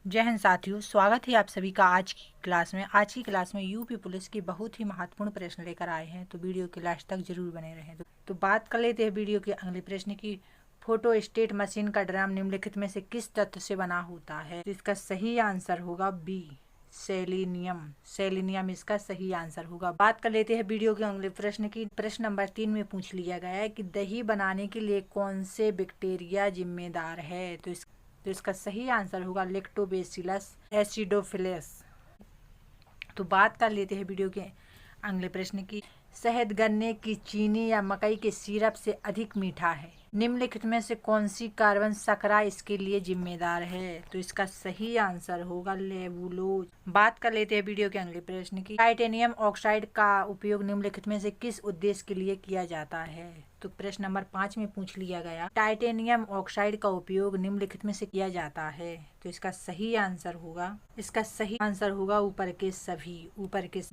जय हिंद साथियों, स्वागत है आप सभी का आज की क्लास में यूपी पुलिस की बहुत ही महत्वपूर्ण प्रश्न लेकर आए हैं। तो वीडियो के लास्ट तक जरूर बने रहें। तो बात कर लेते हैं वीडियो के अगले प्रश्न की। फोटो स्टेट मशीन का ड्राम निम्नलिखित में से किस तत्व से बना होता है? तो इसका सही आंसर होगा बी, सेलेनियम। सेलेनियम इसका सही आंसर होगा। बात कर लेते हैं वीडियो के अगले प्रश्न की। प्रश्न नंबर 3 में पूछ लिया गया है कि दही बनाने के लिए कौन से बैक्टीरिया जिम्मेदार है? तो इसका सही आंसर होगा लैक्टोबैसिलस एसिडोफिलस। तो बात कर लेते हैं वीडियो के अगले प्रश्न की। शहद गन्ने की चीनी या मकई के सिरप से अधिक मीठा है। निम्नलिखित में से कौन सी कार्बन शर्करा इसके लिए जिम्मेदार है? तो इसका सही आंसर होगा लेबुलोज। बात कर लेते हैं वीडियो के अगले प्रश्न की। टाइटेनियम ऑक्साइड का उपयोग निम्नलिखित में से किस उद्देश्य के लिए किया जाता है? तो प्रश्न नंबर 5 में पूछ लिया गया टाइटेनियम ऑक्साइड का उपयोग निम्नलिखित में से किया जाता है। तो इसका सही आंसर होगा ऊपर के सभी।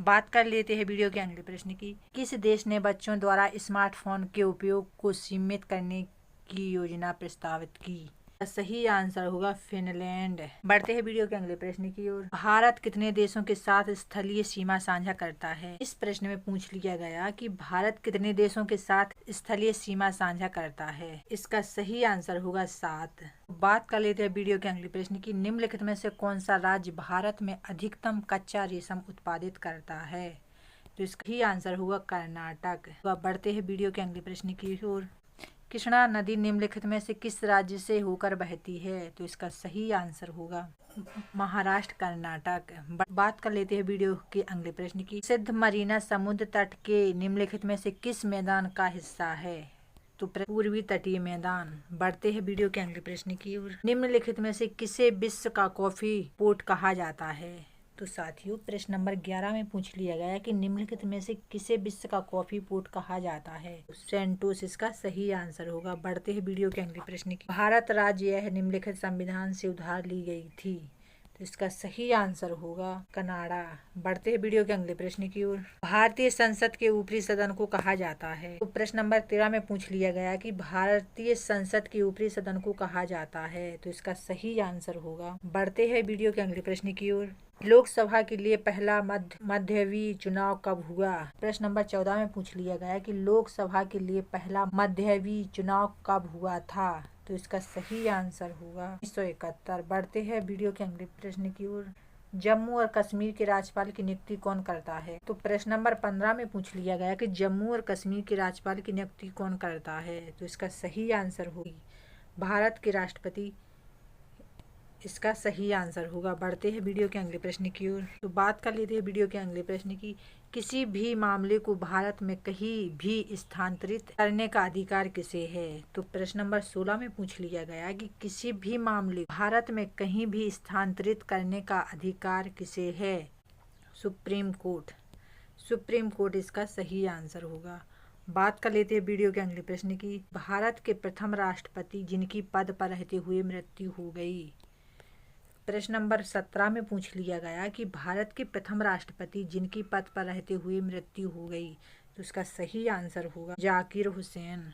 बात कर लेते हैं वीडियो के अगले प्रश्न की। किस देश ने बच्चों द्वारा स्मार्टफोन के उपयोग को सीमित करने की योजना प्रस्तावित की? सही आंसर होगा फिनलैंड। बढ़ते हैं वीडियो के अगले प्रश्न की ओर। भारत कितने देशों के साथ स्थलीय सीमा साझा करता है? इस प्रश्न में पूछ लिया गया कि भारत कितने देशों के साथ स्थलीय सीमा साझा करता है। इसका सही आंसर होगा 7। बात कर लेते हैं वीडियो के अगले प्रश्न की। निम्नलिखित में से कौन सा राज्य भारत में अधिकतम कच्चा रेशम उत्पादित करता है? तो इसका ही आंसर होगा कर्नाटक। तो अब बढ़ते हैं वीडियो के अगले प्रश्न की ओर। कृष्णा नदी निम्नलिखित में से किस राज्य से होकर बहती है? तो इसका सही आंसर होगा महाराष्ट्र, कर्नाटक। बात कर लेते हैं वीडियो के अगले प्रश्न की। सिद्ध मरीना समुद्र तट के निम्नलिखित में से किस मैदान का हिस्सा है? तो पूर्वी तटीय मैदान। बढ़ते हैं वीडियो के अगले प्रश्न की ओर। निम्नलिखित में से किसे विश्व का कॉफी पोर्ट कहा जाता है? तो साथियों, प्रश्न नंबर 11 में पूछ लिया गया कि निम्नलिखित में से किसे विश्व का कॉफी पोर्ट कहा जाता है? सेंटोस इसका सही आंसर होगा। बढ़ते हैं वीडियो के अगले प्रश्न की। भारत राज्य यह निम्नलिखित संविधान से उधार ली गई थी। तो इसका सही आंसर होगा कनाडा। बढ़ते हैं वीडियो के अगले प्रश्न की ओर। भारतीय संसद के ऊपरी सदन को कहा जाता है। तो प्रश्न नंबर 13 में पूछ लिया गया कि भारतीय संसद के ऊपरी सदन को कहा जाता है। तो इसका सही आंसर होगा। बढ़ते हैं वीडियो के अगले प्रश्न की ओर। लोकसभा के लिए पहला मध्यवर्ती चुनाव कब हुआ? प्रश्न नंबर 14 में पूछ लिया गया कि लोकसभा के लिए पहला मध्यवर्ती चुनाव कब हुआ था? तो इसका सही आंसर होगा 1971। बढ़ते हैं वीडियो के अगले प्रश्न की ओर। जम्मू और कश्मीर के राज्यपाल की नियुक्ति कौन करता है? तो प्रश्न नंबर 15 में पूछ लिया गया कि जम्मू और कश्मीर के राज्यपाल की नियुक्ति कौन करता है? तो इसका सही आंसर होगी भारत के राष्ट्रपति। इसका सही आंसर होगा। बढ़ते हैं वीडियो के अगले प्रश्न की ओर। तो बात कर लेते हैं वीडियो के अगले प्रश्न की। किसी भी मामले को भारत में कहीं भी स्थानांतरित करने का अधिकार किसे है? तो प्रश्न नंबर 16 में पूछ लिया गया कि किसी भी मामले भारत में कहीं भी स्थानांतरित करने का अधिकार किसे है? सुप्रीम कोर्ट इसका सही आंसर होगा। बात कर लेते हैं वीडियो के अगले प्रश्न की। भारत के प्रथम राष्ट्रपति जिनकी पद पर रहते हुए मृत्यु हो गई। प्रश्न नंबर 17 में पूछ लिया गया कि भारत के प्रथम राष्ट्रपति जिनकी पद पर रहते हुए मृत्यु हो गई। तो इसका सही आंसर होगा जाकिर हुसैन।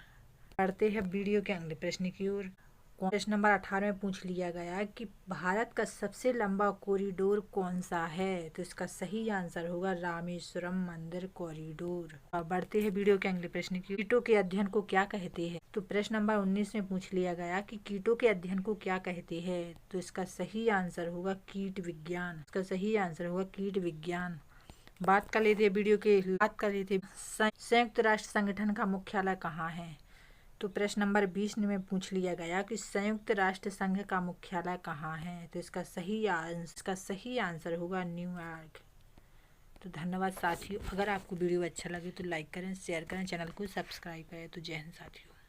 बढ़ते हैं वीडियो के अगले प्रश्न की ओर। प्रश्न नंबर 18 में पूछ लिया गया कि भारत का सबसे लंबा कॉरिडोर कौन सा है? तो इसका सही आंसर होगा रामेश्वरम मंदिर कॉरिडोर। बढ़ते हैं वीडियो के अगले प्रश्न की। कीटों के अध्ययन को क्या कहते हैं? तो प्रश्न नंबर 19 में पूछ लिया गया कि कीटों के अध्ययन को क्या कहते हैं? तो इसका सही आंसर होगा कीट विज्ञान। बात कर लेते संयुक्त राष्ट्र संगठन का मुख्यालय कहाँ है? तो प्रश्न नंबर 20 में पूछ लिया गया कि संयुक्त राष्ट्र संघ का मुख्यालय कहाँ है? तो इसका सही आंसर होगा न्यूयॉर्क। तो धन्यवाद साथियों। अगर आपको वीडियो अच्छा लगे तो लाइक करें, शेयर करें, चैनल को सब्सक्राइब करें। तो जय हिंद साथियों।